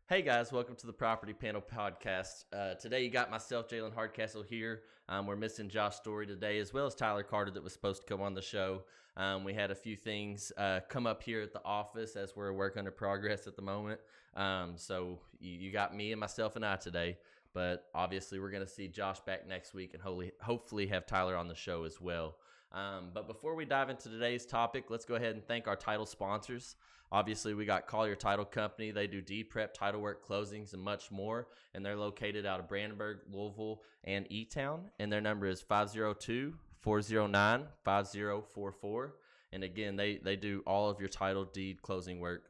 Hey guys, welcome to the Property Panel Podcast. Today you got myself, Jalen Hardcastle here. We're missing Josh Story today, as well as Tyler Carter that was supposed to come on the show. We had a few things come up here at the office as we're a work under progress at the moment. So you got me and myself and I today, but obviously we're going to see Josh back next week and hopefully have Tyler on the show as well. But before we dive into today's topic, let's go ahead and thank our title sponsors. Obviously, we got Collier Title Company. They do deed prep, title work, closings, and much more. And they're located out of Brandenburg, Louisville, and E-Town. And their number is 502-409-5044. And again, they do all of your title, deed, closing work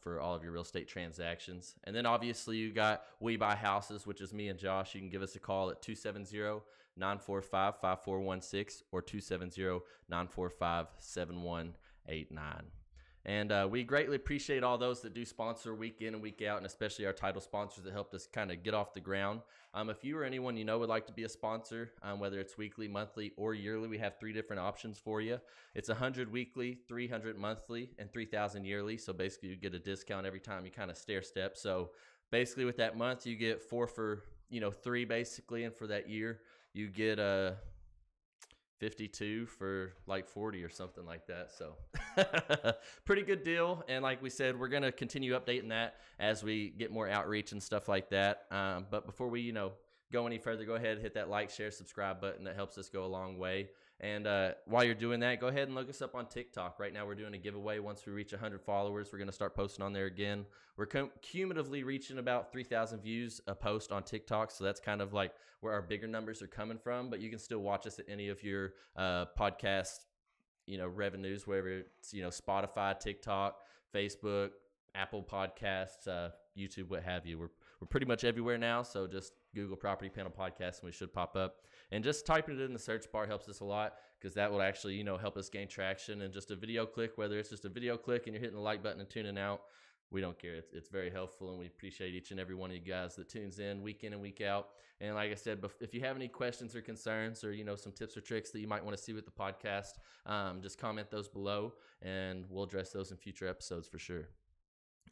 for all of your real estate transactions. And then obviously you got We Buy Houses, which is me and Josh. You can give us a call at 270-945-5416 or 270-945-7189. And we greatly appreciate all those that do sponsor week in and week out, and especially our title sponsors that helped us kind of get off the ground. If you or anyone you know would like to be a sponsor, whether it's weekly, monthly, or yearly, we have 3 different options for you. It's $100 weekly, $300 monthly, and $3,000 yearly. So basically you get a discount every time you kind of stair step. So basically with that month, you get 4 for, 3 basically, and for that year, you get 52 for like 40 or something like that. So pretty good deal. And like we said, we're going to continue updating that as we get more outreach and stuff like that. But before we, go any further, go ahead, hit that like, share, subscribe button. That helps us go a long way. And while you're doing that, go ahead and look us up on TikTok. Right now we're doing a giveaway. Once we reach 100 followers, we're going to start posting on there again. We're cumulatively reaching about 3,000 views a post on TikTok. So that's kind of like where our bigger numbers are coming from. But you can still watch us at any of your podcast, revenues, wherever it's, Spotify, TikTok, Facebook, Apple Podcasts, YouTube, what have you. We're pretty much everywhere now. So just Google Property Panel Podcast and we should pop up. And just typing it in the search bar helps us a lot because that will actually, help us gain traction. And just a video click, whether it's just a video click and you're hitting the like button and tuning out, we don't care. It's very helpful, and we appreciate each and every one of you guys that tunes in and week out. And like I said, if you have any questions or concerns or, some tips or tricks that you might want to see with the podcast, just comment those below, and we'll address those in future episodes for sure.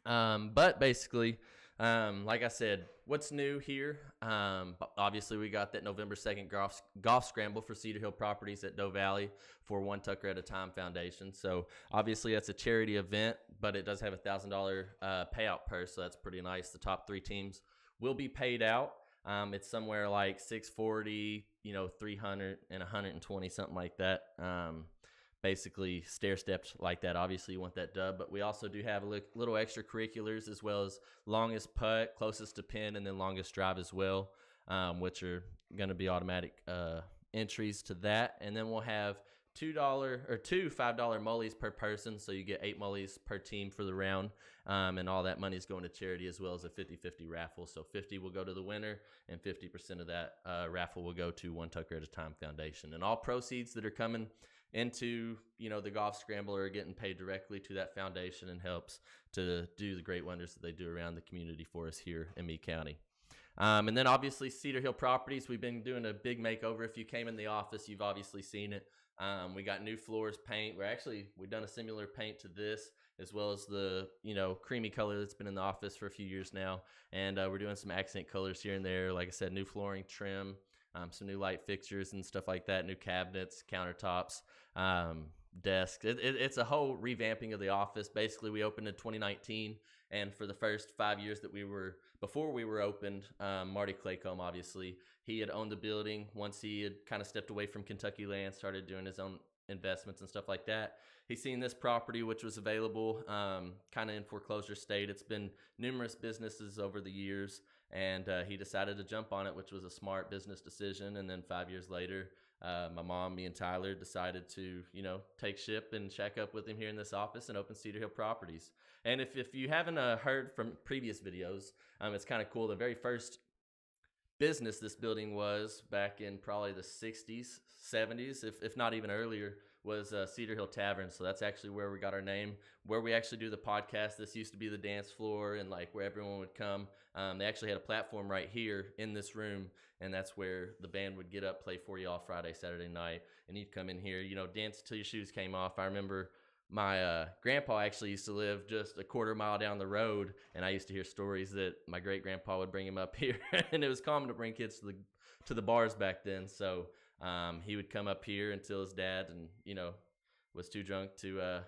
But basically, like I said, what's new here? Obviously, we got that November 2nd golf scramble for Cedar Hill Properties at Doe Valley for One Tucker at a Time Foundation. So obviously, that's a charity event, but it does have a $1,000 payout purse, so that's pretty nice. The top 3 teams will be paid out. It's somewhere like 640, 300, and 120, something like that. Basically stair-stepped like that. Obviously, you want that dub, but we also do have a little extracurriculars as well as longest putt, closest to pin, and then longest drive as well, which are going to be automatic entries to that. And then we'll have two $5 mullies per person, so you get 8 mullies per team for the round, and all that money is going to charity, as well as a 50-50 raffle. So 50 will go to the winner, and 50% of that raffle will go to One Tucker at a Time Foundation. And all proceeds that are coming into the golf scramble are getting paid directly to that foundation and helps to do the great wonders that they do around the community for us here in Meade County. And then obviously Cedar Hill Properties, we've been doing a big makeover. If you came in the office, you've obviously seen it. We got new floors, paint. We've done a similar paint to this, as well as the creamy color that's been in the office for a few years now. And we're doing some accent colors here and there. Like I said, new flooring, trim, some new light fixtures and stuff like that, new cabinets, countertops, desks. It's a whole revamping of the office. Basically, we opened in 2019, and for the first 5 years before we were opened, Marty Claycomb, obviously, he had owned the building. Once he had kind of stepped away from Kentucky land, started doing his own investments and stuff like that, he's seen this property, which was available kind of in foreclosure state. It's been numerous businesses over the years, and he decided to jump on it, which was a smart business decision. And then 5 years later, my mom, me, and Tyler decided to, take ship and shack up with him here in this office and open Cedar Hill Properties. And if you haven't heard from previous videos, it's kind of cool. The very first business this building was back in probably the 60s, 70s, if not even earlier, was Cedar Hill Tavern. So that's actually where we got our name, where we actually do the podcast. This used to be the dance floor and like where everyone would come. They actually had a platform right here in this room, and that's where the band would get up, play for you all Friday, Saturday night, and you'd come in here, dance till your shoes came off. I remember my grandpa actually used to live just a quarter mile down the road, and I used to hear stories that my great grandpa would bring him up here, and it was common to bring kids to the bars back then. So he would come up here until his dad and was too drunk to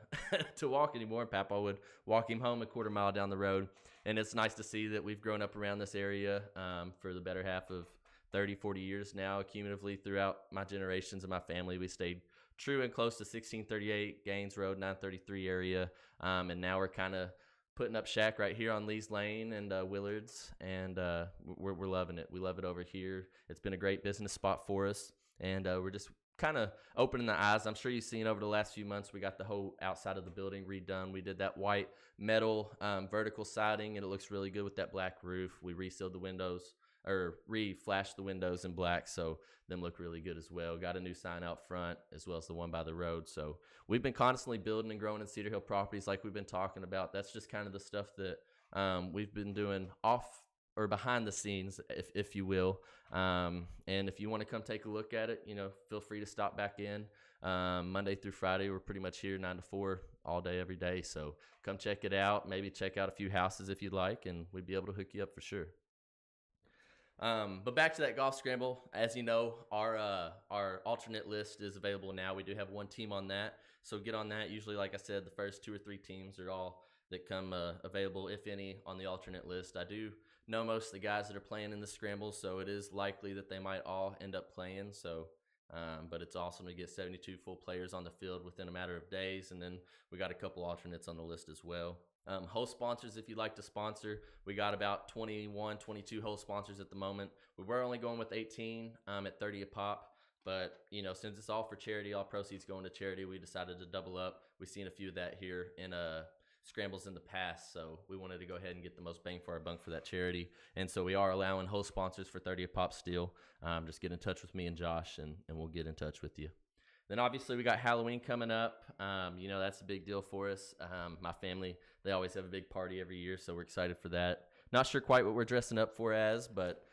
to walk anymore. And Papa would walk him home a quarter mile down the road, and it's nice to see that we've grown up around this area for the better half of 30, 40 years now, cumulatively throughout my generations and my family. We stayed true and close to 1638 Gaines Road, 933 area, and now we're kind of putting up shack right here on Lee's Lane and Willards, and we're loving it. We love it over here. It's been a great business spot for us, and we're just kind of opening the eyes. I'm sure you've seen over the last few months, we got the whole outside of the building redone. We did that white metal vertical siding, and it looks really good with that black roof. We resealed the windows, or re-flashed the windows in black, so them look really good as well. Got a new sign out front as well as the one by the road. So we've been constantly building and growing in Cedar Hill Properties like we've been talking about. That's just kind of the stuff that we've been doing off or behind the scenes, if you will. And if you want to come take a look at it, feel free to stop back in. Monday through Friday, we're pretty much here 9 to 4 all day, every day. So come check it out. Maybe check out a few houses if you'd like, and we'd be able to hook you up for sure. But back to that golf scramble, as you know, our alternate list is available now. We do have one team on that, so get on that. Usually, like I said, the first 2 or 3 teams are all that come available, if any, on the alternate list. I do know most of the guys that are playing in the scramble, so it is likely that they might all end up playing. So, but it's awesome to get 72 full players on the field within a matter of days, and then we got a couple alternates on the list as well. Host sponsors, if you'd like to sponsor, we got about 21, 22 host sponsors at the moment. We were only going with 18 at 30 a pop, but since it's all for charity, all proceeds going to charity, we decided to double up. We've seen a few of that here in scrambles in the past, so we wanted to go ahead and get the most bang for our buck for that charity, and so we are allowing host sponsors for 30 a pop still. Just get in touch with me and Josh, and we'll get in touch with you. Then obviously we got Halloween coming up. That's a big deal for us. My family, they always have a big party every year, so we're excited for that. Not sure quite what we're dressing up for but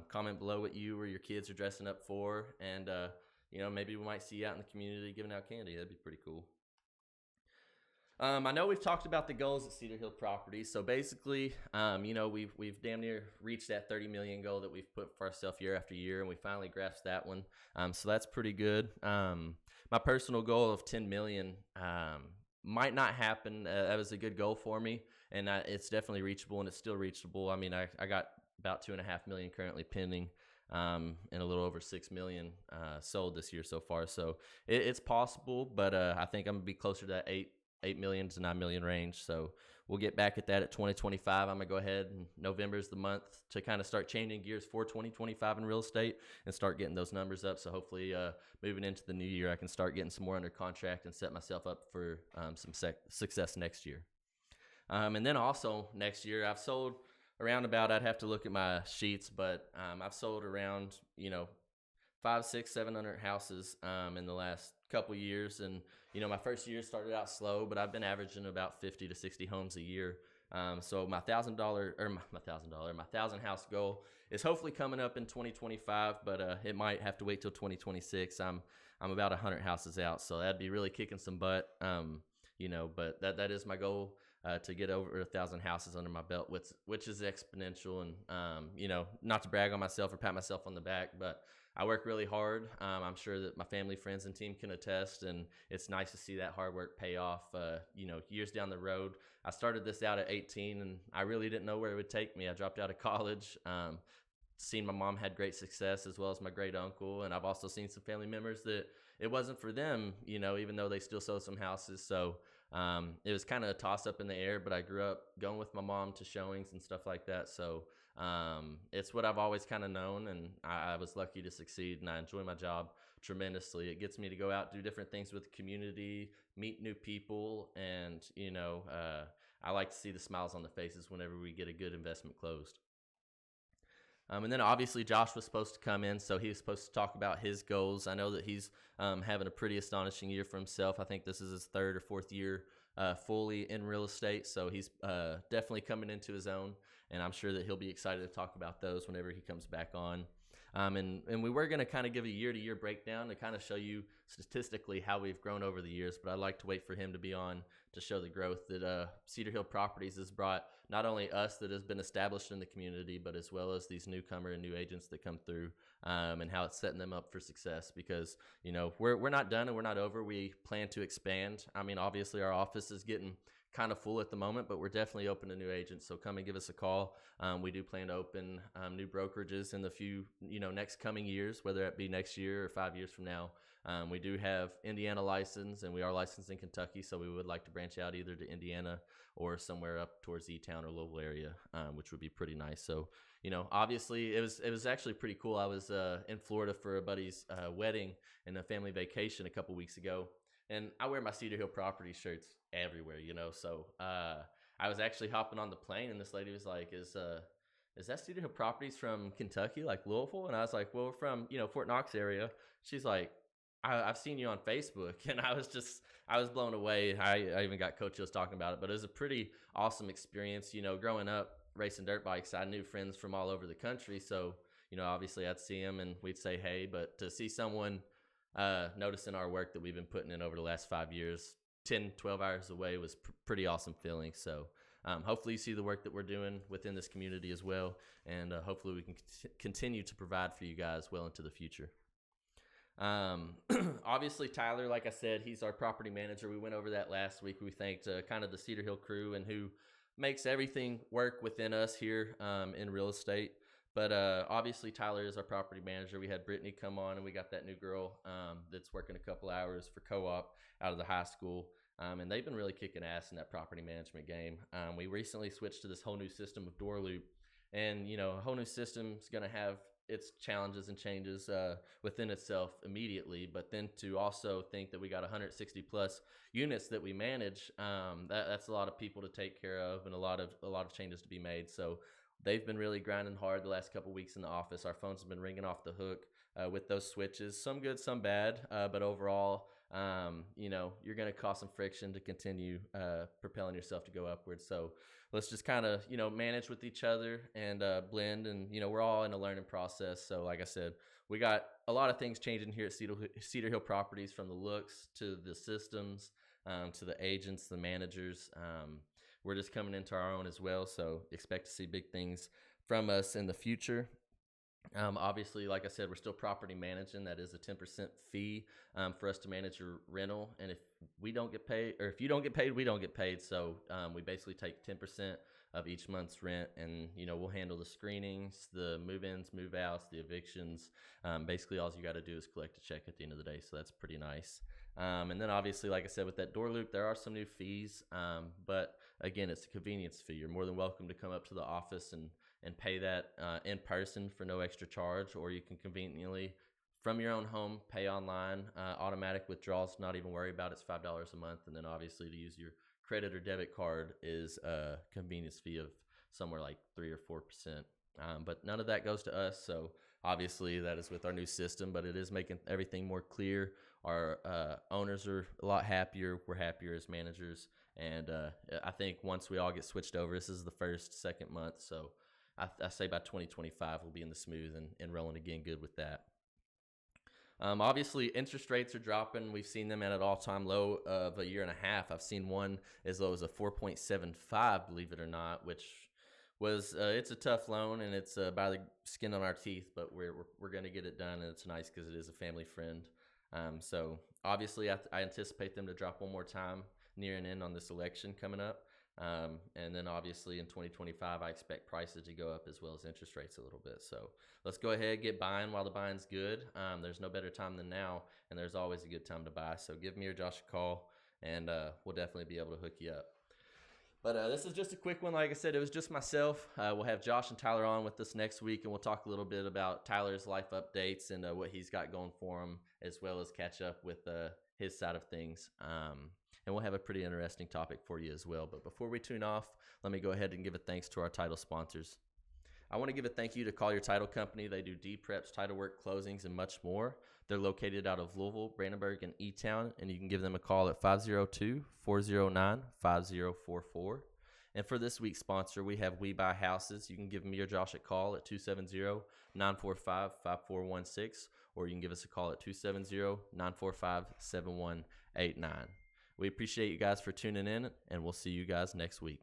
comment below what you or your kids are dressing up for, and maybe we might see you out in the community giving out candy. That'd be pretty cool. I know we've talked about the goals at Cedar Hill Properties. So basically, we've damn near reached that 30 million goal that we've put for ourselves year after year, and we finally grasped that one. So that's pretty good. My personal goal of 10 million might not happen. That was a good goal for me, and it's definitely reachable, and it's still reachable. I mean, I got about 2.5 million currently pending, and a little over 6 million sold this year so far. So it's possible, but I think I'm gonna be closer to that 8 million to 9 million range. So we'll get back at that at 2025. I'm going to go ahead, and November is the month to kind of start changing gears for 2025 in real estate and start getting those numbers up. So hopefully moving into the new year, I can start getting some more under contract and set myself up for some success next year. And then also next year, I've sold around about, I'd have to look at my sheets, but I've sold around, 500, 600, 700 houses in the last couple years. And my first year started out slow, but I've been averaging about 50 to 60 homes a year. So my $1,000 house goal is hopefully coming up in 2025, but it might have to wait till 2026. I'm about 100 houses out, so that'd be really kicking some butt. But that is my goal, to get over 1,000 houses under my belt, which is exponential. And not to brag on myself or pat myself on the back, but I work really hard. I'm sure that my family, friends, and team can attest, and it's nice to see that hard work pay off, years down the road. I started this out at 18, and I really didn't know where it would take me. I dropped out of college, seen my mom had great success as well as my great uncle, and I've also seen some family members that it wasn't for them, even though they still sold some houses. So it was kind of a toss-up in the air, but I grew up going with my mom to showings and stuff like that. So it's what I've always kind of known, and I was lucky to succeed, and I enjoy my job tremendously. It gets me to go out, do different things with the community, meet new people, and I like to see the smiles on the faces whenever we get a good investment closed. And then obviously Josh was supposed to come in, so he was supposed to talk about his goals. I know that he's having a pretty astonishing year for himself. I think this is his 3rd or 4th year fully in real estate, so he's definitely coming into his own, and I'm sure that he'll be excited to talk about those whenever he comes back on. And we were going to kind of give a year-to-year breakdown to kind of show you statistically how we've grown over the years, but I'd like to wait for him to be on to show the growth that Cedar Hill Properties has brought, not only us that has been established in the community, but as well as these newcomer and new agents that come through, and how it's setting them up for success. Because we're not done and we're not over. We plan to expand. I mean, obviously our office is getting kind of full at the moment, but we're definitely open to new agents. So come and give us a call. We do plan to open new brokerages in the few next coming years, whether it be next year or 5 years from now. We do have Indiana license, and we are licensed in Kentucky, so we would like to branch out either to Indiana or somewhere up towards E-Town or Louisville area, which would be pretty nice. So, obviously it was actually pretty cool. I was in Florida for a buddy's wedding and a family vacation a couple weeks ago, and I wear my Cedar Hill Property shirts everywhere, so I was actually hopping on the plane, and this lady was like, is that Cedar Hill Properties from Kentucky, like Louisville? And I was like, well, we're from Fort Knox area. She's like, I've seen you on Facebook. And I was blown away. I even got Coach Hills talking about it, but it was a pretty awesome experience. Growing up racing dirt bikes, I knew friends from all over the country, so obviously I'd see them and we'd say hey, but to see someone noticing our work that we've been putting in over the last 5 years 10-12 hours away was pretty awesome feeling. So hopefully you see the work that we're doing within this community as well, and hopefully we can continue to provide for you guys well into the future. Obviously Tyler, like I said, he's our property manager. We went over that last week. We thanked kind of the Cedar Hill crew and who makes everything work within us here in real estate. But obviously Tyler is our property manager. We had Brittany come on, and we got that new girl that's working a couple hours for co-op out of the high school. And they've been really kicking ass in that property management game. We recently switched to this whole new system of door loop, and a whole new system is going to have its challenges and changes within itself immediately, but then to also think that we got 160 plus units that we manage, that's a lot of people to take care of and a lot of changes to be made. So they've been really grinding hard the last couple weeks in the office. Our phones have been ringing off the hook with those switches, some good, some bad, but overall you're going to cause some friction to continue propelling yourself to go upwards. So let's just kind of manage with each other and blend, and we're all in a learning process. So like I said, we got a lot of things changing here at Cedar Hill Properties, from the looks to the systems to the agents, the managers. We're just coming into our own as well, so expect to see big things from us in the future. Obviously, like I said, we're still property managing. That is a 10% fee for us to manage your rental. And if we don't get paid, or if you don't get paid, we don't get paid. So we basically take 10% of each month's rent, and we'll handle the screenings, the move-ins, move-outs, the evictions. Basically, all you got to do is collect a check at the end of the day. So that's pretty nice. And then obviously, like I said, with that door loop, there are some new fees. But again, it's a convenience fee. You're more than welcome to come up to the office and pay that in person for no extra charge, or you can conveniently from your own home pay online, automatic withdrawals, not even worry about it. It's $5 a month. And then obviously to use your credit or debit card is a convenience fee of somewhere like 3 or 4%. But none of that goes to us. So obviously that is with our new system, but it is making everything more clear. Our owners are a lot happier. We're happier as managers. And I think once we all get switched over, this is the second month. So I say by 2025, we'll be in the smooth and rolling again good with that. Obviously, interest rates are dropping. We've seen them at an all-time low of a year and a half. I've seen one as low as a 4.75, believe it or not, which was it's a tough loan, and it's by the skin on our teeth, but we're going to get it done, and it's nice because it is a family friend. So obviously, I anticipate them to drop one more time nearing in on this election coming up. And then obviously in 2025, I expect prices to go up as well as interest rates a little bit. So let's go ahead, get buying while the buying's good. There's no better time than now, and there's always a good time to buy. So give me or Josh a call, and we'll definitely be able to hook you up. But this is just a quick one. Like I said, it was just myself. We'll have Josh and Tyler on with us next week, and we'll talk a little bit about Tyler's life updates and what he's got going for him, as well as catch up with his side of things. And we'll have a pretty interesting topic for you as well. But before we tune off, let me go ahead and give a thanks to our title sponsors. I want to give a thank you to Collier Title Company. They do deed preps, title work, closings, and much more. They're located out of Louisville, Brandenburg, and E-Town, and you can give them a call at 502-409-5044. And for this week's sponsor, we have We Buy Houses. You can give me or Josh a call at 270-945-5416, or you can give us a call at 270-945-7189. We appreciate you guys for tuning in, and we'll see you guys next week.